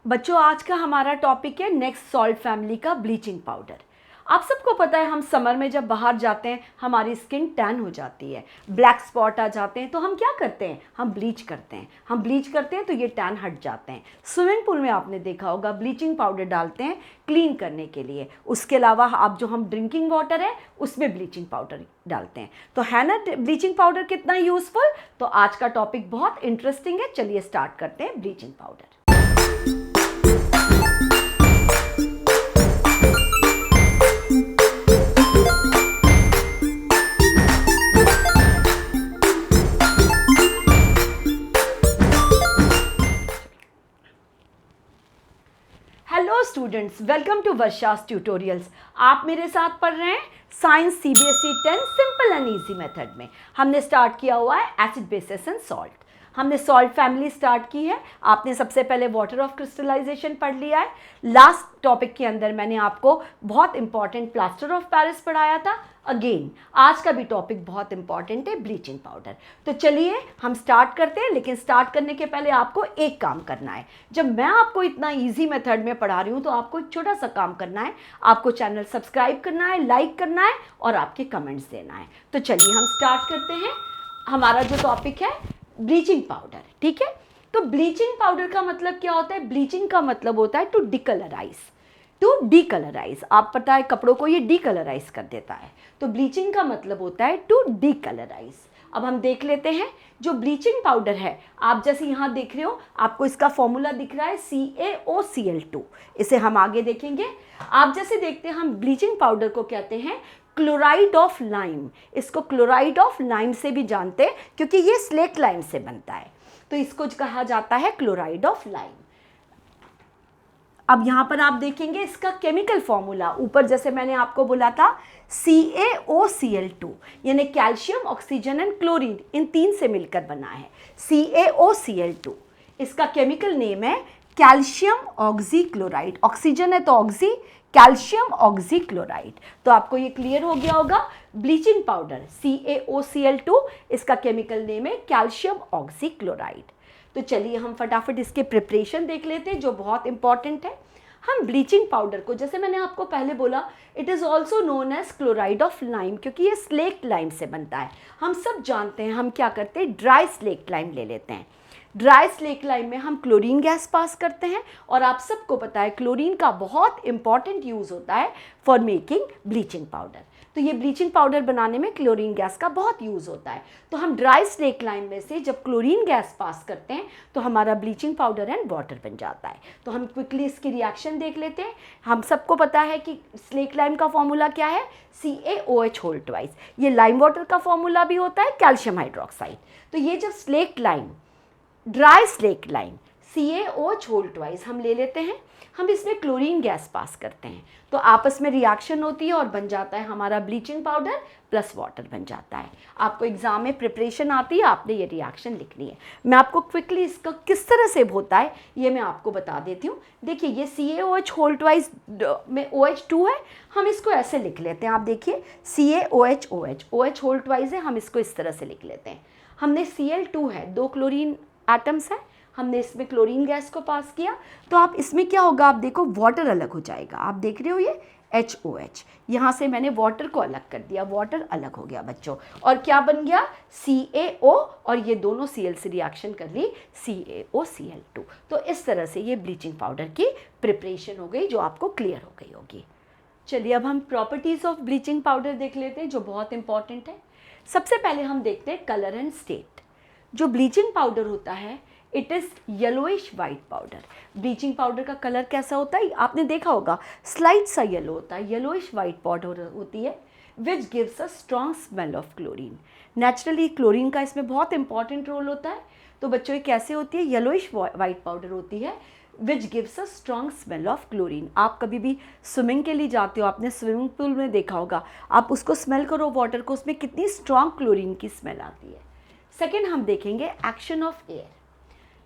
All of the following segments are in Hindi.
बच्चों, आज का हमारा टॉपिक है नेक्स्ट सॉल्ट फैमिली का ब्लीचिंग पाउडर। आप सबको पता है हम समर में जब बाहर जाते हैं हमारी स्किन टैन हो जाती है, ब्लैक स्पॉट आ जाते हैं, तो हम क्या करते हैं, हम ब्लीच करते हैं। हम ब्लीच करते हैं तो ये टैन हट जाते हैं। स्विमिंग पूल में आपने देखा होगा ब्लीचिंग पाउडर डालते हैं क्लीन करने के लिए। उसके अलावा आप जो हम ड्रिंकिंग वाटर है उसमें ब्लीचिंग पाउडर डालते हैं। तो है ना ब्लीचिंग पाउडर कितना यूजफुल। तो आज का टॉपिक बहुत इंटरेस्टिंग है, चलिए स्टार्ट करते हैं bleaching powder. Hello students, welcome to Varsha's tutorials. आप मेरे साथ पढ़ रहे हैं science CBSE 10 simple and easy method में। हमने स्टार्ट किया हुआ है एसिड बेसिस एंड सॉल्ट। हमने सॉल्ट फैमिली स्टार्ट की है। आपने सबसे पहले वाटर ऑफ क्रिस्टलाइजेशन पढ़ लिया है। लास्ट टॉपिक के अंदर मैंने आपको बहुत इंपॉर्टेंट प्लास्टर ऑफ पेरिस पढ़ाया था। अगेन आज का भी टॉपिक बहुत इंपॉर्टेंट है, ब्लीचिंग पाउडर। तो चलिए हम स्टार्ट करते हैं, लेकिन स्टार्ट करने के पहले आपको एक काम करना है। जब मैं आपको इतना इजी मेथड में पढ़ा रही हूँ तो आपको एक छोटा सा काम करना है। आपको चैनल सब्सक्राइब करना है, लाइक करना है और आपके कमेंट्स देना है। तो चलिए हम स्टार्ट करते हैं। हमारा जो टॉपिक है ब्लीचिंग पाउडर, ठीक है। तो ब्लीचिंग पाउडर का मतलब क्या होता है? ब्लीचिंग का मतलब होता है टू डिकलराइज। टू डीकलराइज, आप पता है कपड़ों को ये डीकलराइज कर देता है। तो ब्लीचिंग का मतलब होता है टू डीकलराइज। अब हम देख लेते हैं जो ब्लीचिंग पाउडर है। आप जैसे यहाँ देख रहे हो, आपको इसका फॉर्मूला दिख रहा है CaOCl2। इसे हम आगे देखेंगे। आप जैसे देखते हैं, हम ब्लीचिंग पाउडर को कहते हैं क्लोराइड ऑफ लाइम। इसको क्लोराइड ऑफ लाइम से भी जानते हैं क्योंकि ये स्लेट लाइम से बनता है, तो इसको कहा जाता है क्लोराइड ऑफ लाइम। अब यहाँ पर आप देखेंगे इसका केमिकल फॉर्मूला, ऊपर जैसे मैंने आपको बोला था CaOCl2, यानी कैल्शियम, ऑक्सीजन एंड क्लोरीन, इन तीन से मिलकर बना है CaOCl2। इसका केमिकल नेम है कैल्शियम ऑक्सीक्लोराइड। ऑक्सीजन है तो ऑक्सी, कैल्शियम ऑक्सीक्लोराइड। तो आपको ये क्लियर हो गया होगा। ब्लीचिंग पाउडर CaOCl2, इसका केमिकल नेम है कैल्शियम ऑक्सीक्लोराइड। तो चलिए हम फटाफट इसके प्रिपरेशन देख लेते हैं जो बहुत इंपॉर्टेंट है। हम ब्लीचिंग पाउडर को, जैसे मैंने आपको पहले बोला, it is also known as chloride of lime क्योंकि ये स्लेक्ट लाइम से बनता है। हम सब जानते हैं, हम क्या करते हैं, ड्राई स्लेक्ट लाइम ले लेते हैं। ड्राई स्लेक्ट लाइम में हम क्लोरीन गैस पास करते हैं और आप सबको पता है क्लोरीन का बहुत इंपॉर्टेंट यूज़ होता है फॉर मेकिंग ब्लीचिंग पाउडर। तो ये ब्लीचिंग पाउडर बनाने में क्लोरीन गैस का बहुत यूज़ होता है। तो हम ड्राई स्लेक्ट लाइम में से जब क्लोरीन गैस पास करते हैं तो हमारा ब्लीचिंग पाउडर एंड वाटर बन जाता है। तो हम क्विकली इसकी रिएक्शन देख लेते हैं। हम सबको पता है कि स्लेक्ट लाइम का फॉर्मूला क्या है, CaOH2। ये लाइम वाटर का फॉर्मूला भी होता है कैल्शियम हाइड्रोक्साइड। तो ये जब slaked lime, dry slaked lime, CaOH2 हम ले लेते हैं, हम इसमें क्लोरीन गैस पास करते हैं तो आपस में रिएक्शन होती है और बन जाता है हमारा ब्लीचिंग पाउडर प्लस वाटर बन जाता है। आपको एग्जाम में प्रिपरेशन आती है, आपने ये रिएक्शन लिखनी है। मैं आपको क्विकली इसका किस तरह से होता है ये मैं आपको बता देती हूँ। देखिए ये CaOH2 में OH2 है, हम इसको ऐसे लिख लेते हैं। आप देखिए CaOH, OH2 है, हम इसको इस तरह से लिख लेते हैं। हमने Cl2 है, 2 क्लोरीन एटम्स है, हमने इसमें क्लोरीन गैस को पास किया तो आप इसमें क्या होगा, आप देखो वाटर अलग हो जाएगा। आप देख रहे हो ये HOH, यहाँ से मैंने वाटर को अलग कर दिया, वाटर अलग हो गया बच्चों। और क्या बन गया, CaO, और ये दोनों Cl से रिएक्शन कर ली, CaOCl2। तो इस तरह से ये ब्लीचिंग पाउडर की प्रिपरेशन हो गई जो आपको क्लियर हो गई होगी। चलिए अब हम प्रॉपर्टीज़ ऑफ ब्लीचिंग पाउडर देख लेते हैं जो बहुत इंपॉर्टेंट है। सबसे पहले हम देखते हैं कलर एंड स्टेट। जो ब्लीचिंग पाउडर होता है it is yellowish white powder. Bleaching powder का कलर कैसा होता है आपने देखा होगा, स्लाइट सा येलो होता है, येलोइश वाइट पाउडर होती है, which gives a strong smell of chlorine. Naturally chlorine का इसमें बहुत इंपॉर्टेंट रोल होता है। तो बच्चों ये कैसे होती है, येलोइश वाइट पाउडर होती है which gives a strong smell of chlorine. आप कभी भी स्विमिंग के लिए जाते हो, आपने स्विमिंग पूल में देखा होगा, आप उसको स्मेल करो वाटर को, उसमें कितनी स्ट्रॉन्ग क्लोरीन की स्मेल आती है। सेकेंड हम देखेंगे एक्शन ऑफ एयर।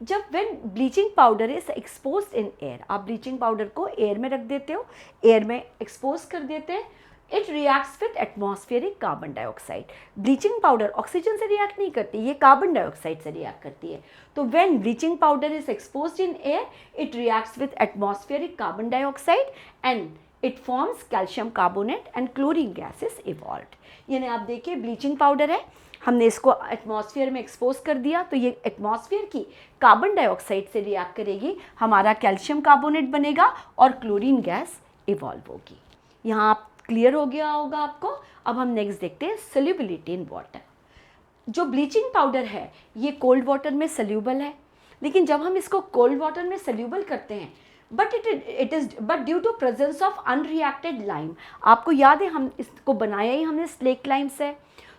जब when bleaching powder is exposed in air, आप ब्लीचिंग पाउडर को एयर में रख देते हो, एयर में एक्सपोज कर देते हैं, it reacts with atmospheric carbon dioxide. Bleaching powder oxygen से रिएक्ट नहीं करती, ये कार्बन डाइऑक्साइड से रिएक्ट करती है। तो when bleaching powder is exposed in air, it reacts with atmospheric carbon dioxide and it forms calcium carbonate and chlorine gases evolved. यानी आप देखिए ब्लीचिंग पाउडर है, हमने इसको एटमॉस्फेयर में एक्सपोज कर दिया, तो ये एटमॉस्फेयर की कार्बन डाइऑक्साइड से रिएक्ट करेगी, हमारा कैल्शियम कार्बोनेट बनेगा और क्लोरीन गैस इवॉल्व होगी। यहाँ आप क्लियर हो गया होगा आपको। अब हम नेक्स्ट देखते हैं सोल्यूबिलिटी इन वाटर। जो ब्लीचिंग पाउडर है ये कोल्ड वाटर में सोल्यूबल है, लेकिन जब हम इसको कोल्ड वाटर में सोल्यूबल करते हैं but due to presence of unreacted lime, आपको याद है हम इसको बनाया ही हमने स्लेक लाइम से।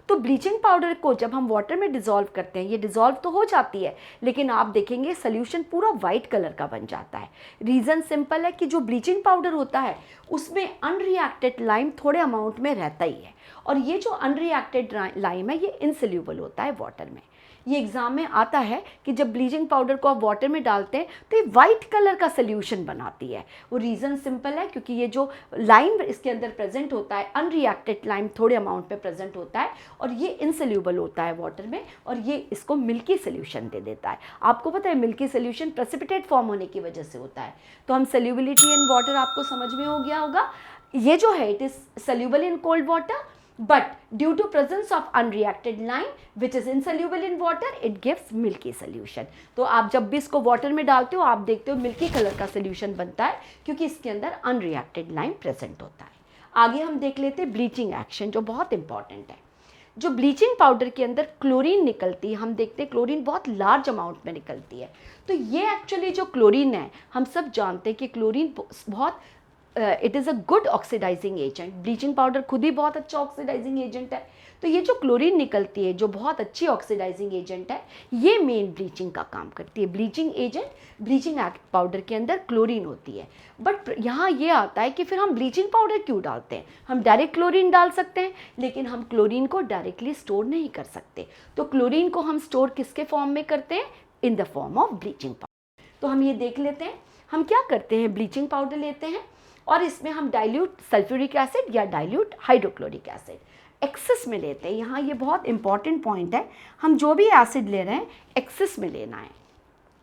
तो ब्लीचिंग पाउडर को जब हम वाटर में डिज़ोल्व करते हैं, ये डिज़ोल्व तो हो जाती है, लेकिन आप देखेंगे सोल्यूशन पूरा वाइट कलर का बन जाता है। रीज़न सिंपल है कि जो ब्लीचिंग पाउडर होता है उसमें अनरिएक्टेड लाइम थोड़े अमाउंट में रहता ही है, और ये जो अनरिएक्टेड लाइम है ये इनसोल्यूबल होता है वाटर में। ये एग्ज़ाम में आता है कि जब ब्लीचिंग पाउडर को आप वाटर में डालते हैं तो ये वाइट कलर का सोल्यूशन बनाती है। वो रीज़न सिंपल है क्योंकि ये जो लाइम इसके अंदर प्रेजेंट होता है, अनरिएक्टेड लाइम थोड़े अमाउंट में प्रेजेंट होता है और ये इनसोल्यूबल होता है वाटर में, और ये इसको मिल्की सोल्यूशन दे देता है। आपको पता है मिल्की सोल्यूशन प्रेसिपिटेट फॉर्म होने की वजह से होता है। तो हम सोल्यूबिलिटी इन वाटर आपको समझ में हो गया होगा। ये जो है it is soluble in cold water, but due to presence of unreacted lime which is insoluble in water, it gives milky solution। तो आप जब भी इसको वाटर में डालते हो आप देखते हो मिल्की कलर का सोल्यूशन बनता है क्योंकि इसके अंदर अनरिएक्टेड लाइम प्रेजेंट होता है। आगे हम देख लेते हैं ब्लीचिंग एक्शन, जो बहुत इंपॉर्टेंट है। जो ब्लीचिंग पाउडर के अंदर क्लोरीन निकलती है, हम देखते हैं क्लोरीन बहुत लार्ज अमाउंट में निकलती है। तो ये एक्चुअली जो क्लोरीन है, हम सब जानते हैं कि क्लोरीन बहुत it is a good oxidising agent. Bleaching powder खुद ही बहुत अच्छा ऑक्सीडाइजिंग एजेंट है। तो ये जो क्लोरीन निकलती है जो बहुत अच्छी ऑक्सीडाइजिंग एजेंट है, ये मेन ब्लीचिंग का काम करती है। ब्लीचिंग एजेंट ब्लीचिंग पाउडर के अंदर क्लोरीन होती है। बट यहाँ ये आता है कि फिर हम ब्लीचिंग पाउडर क्यों डालते हैं? हम डायरेक्ट क्लोरीन डाल सकते हैं, लेकिन हम क्लोरीन को डायरेक्टली स्टोर नहीं कर सकते। तो क्लोरीन को हम स्टोर किसके फॉर्म में करते हैं? In the form of bleaching powder. तो हम ये देख लेते हैं, हम क्या करते हैं, ब्लीचिंग पाउडर लेते हैं और इसमें हम डाइल्यूट सल्फ्यूरिक एसिड या डाइल्यूट हाइड्रोक्लोरिक एसिड एक्सेस में लेते हैं। यहाँ ये बहुत इंपॉर्टेंट पॉइंट है, हम जो भी एसिड ले रहे हैं एक्सेस में लेना है।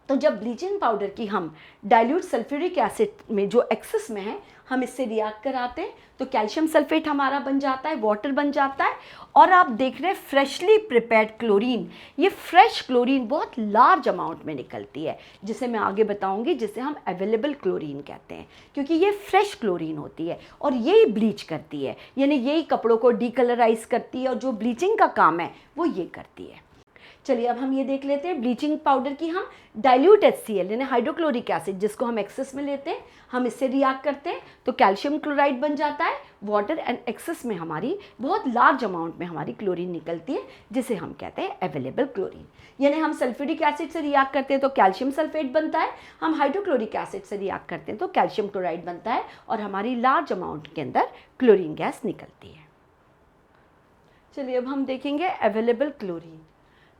तो जब ब्लीचिंग पाउडर की हम डाइल्यूट सल्फ्यूरिक एसिड में जो एक्सेस में है हम इससे रिएक्ट कराते हैं तो कैल्शियम सल्फेट हमारा बन जाता है, वाटर बन जाता है। और आप देख रहे हैं फ्रेशली प्रिपेयर्ड क्लोरीन, ये फ्रेश क्लोरीन बहुत लार्ज अमाउंट में निकलती है, जिसे मैं आगे बताऊंगी, जिसे हम अवेलेबल क्लोरीन कहते हैं, क्योंकि ये फ्रेश क्लोरीन होती है और यही ब्लीच करती है, यानी यही कपड़ों को डीकलराइज करती है और जो ब्लीचिंग का काम है वो ये करती है। चलिए अब हम ये देख लेते हैं ब्लीचिंग पाउडर की हम डाइल्यूट HCl यानी हाइड्रोक्लोरिक एसिड, जिसको हम एक्सेस में लेते हैं, हम इससे रिएक्ट करते हैं तो कैल्शियम क्लोराइड बन जाता है, वाटर एंड एक्सेस में हमारी बहुत लार्ज अमाउंट में हमारी क्लोरीन निकलती है, जिसे हम कहते हैं अवेलेबल क्लोरीन। यानी हम सल्फ्यूरिक एसिड से रिएक्ट करते हैं तो कैल्शियम सल्फेट बनता है, हम हाइड्रोक्लोरिक एसिड से रिएक्ट करते हैं तो कैल्शियम क्लोराइड बनता है और हमारी लार्ज अमाउंट के अंदर क्लोरीन गैस निकलती है। चलिए अब हम देखेंगे अवेलेबल क्लोरीन।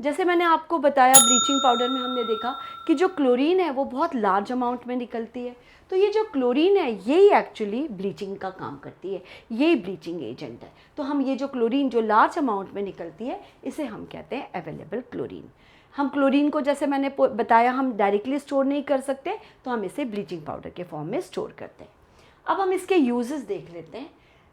जैसे मैंने आपको बताया ब्लीचिंग पाउडर में हमने देखा कि जो क्लोरीन है वो बहुत लार्ज अमाउंट में निकलती है। तो ये जो क्लोरीन है यही एक्चुअली ब्लीचिंग का काम करती है, यही ब्लीचिंग एजेंट है। तो हम ये जो क्लोरीन जो लार्ज अमाउंट में निकलती है इसे हम कहते हैं अवेलेबल क्लोरीन। हम क्लोरीन को जैसे मैंने बताया हम डायरेक्टली स्टोर नहीं कर सकते, तो हम इसे ब्लीचिंग पाउडर के फॉर्म में स्टोर करते हैं। अब हम इसके यूजेस देख लेते हैं।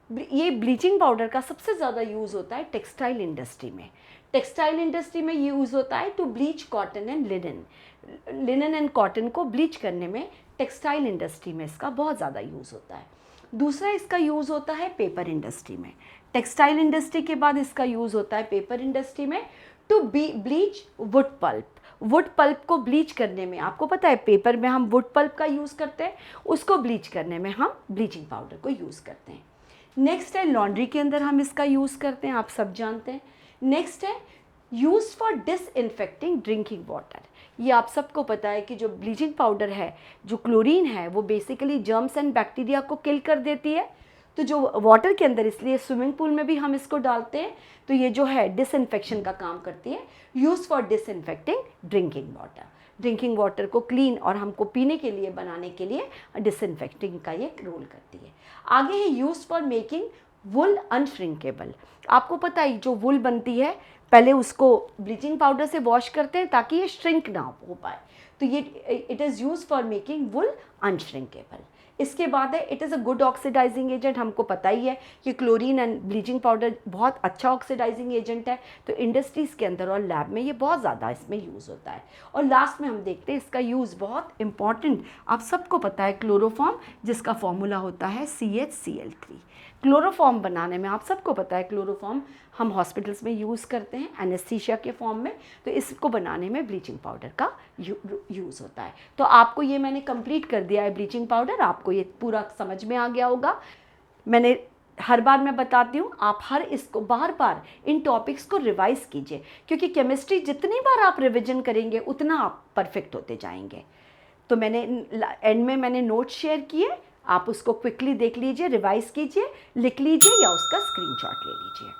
ये ब्लीचिंग पाउडर का सबसे ज़्यादा यूज़ होता है टेक्सटाइल इंडस्ट्री में। टेक्सटाइल इंडस्ट्री में यूज़ होता है to bleach cotton and linen and cotton को ब्लीच करने में टेक्सटाइल इंडस्ट्री में इसका बहुत ज़्यादा यूज़ होता है। दूसरा इसका यूज़ होता है पेपर इंडस्ट्री में। टेक्सटाइल इंडस्ट्री के बाद इसका यूज़ होता है पेपर इंडस्ट्री में to bleach wood pulp. Wood pulp को ब्लीच करने में, आपको पता है पेपर में हम वुड पल्प का यूज़ करते हैं, उसको ब्लीच करने में हम ब्लीचिंग पाउडर को यूज़ करते हैं। नेक्स्ट है लॉन्ड्री के अंदर हम इसका यूज़ करते हैं, आप सब जानते हैं। नेक्स्ट है use for disinfecting drinking water. ये आप सबको पता है कि जो ब्लीचिंग पाउडर है, जो क्लोरीन है, वो बेसिकली जर्म्स एंड बैक्टीरिया को किल कर देती है। तो जो वाटर के अंदर, इसलिए स्विमिंग पूल में भी हम इसको डालते हैं, तो ये जो है डिसइंफेक्शन का काम करती है। Use for disinfecting drinking water, drinking water को क्लीन और हमको पीने के लिए बनाने के लिए डिसइंफेक्टिंग का ये रोल करती है। आगे है यूज़ फॉर मेकिंग वुल अनश्रिंकेबल। आपको पता है जो वुल बनती है पहले उसको ब्लीचिंग पाउडर से वॉश करते हैं ताकि ये श्रिंक ना हो पाए, तो ये it is use for making wool unshrinkable. इसके बाद है it is a good oxidising agent. हमको पता ही है कि क्लोरीन एंड ब्लीचिंग पाउडर बहुत अच्छा ऑक्सीडाइजिंग एजेंट है, तो इंडस्ट्रीज़ के अंदर और लैब में ये बहुत ज़्यादा इसमें यूज़ होता है। और लास्ट में हम देखते हैं इसका यूज़ बहुत इंपॉर्टेंट, आप सबको पता है क्लोरोफॉर्म, जिसका फॉर्मूला होता है CHCl3। क्लोरोफॉर्म बनाने में आप सबको पता है क्लोरोफॉर्म हम हॉस्पिटल्स में यूज़ करते हैं एनेस्थीसिया के फॉर्म में, तो इसको बनाने में ब्लीचिंग पाउडर का यूज़ होता है। तो आपको ये मैंने कंप्लीट कर दिया है ब्लीचिंग पाउडर, आपको ये पूरा समझ में आ गया होगा। मैंने हर बार मैं बताती हूँ, आप हर इसको बार बार इन टॉपिक्स को रिवाइज कीजिए, क्योंकि केमिस्ट्री जितनी बार आप रिविजन करेंगे उतना आप परफेक्ट होते जाएंगे। तो मैंने एंड में मैंने नोट्स शेयर किए, आप उसको क्विकली देख लीजिए, रिवाइज कीजिए, लिख लीजिए या उसका स्क्रीनशॉट ले लीजिए।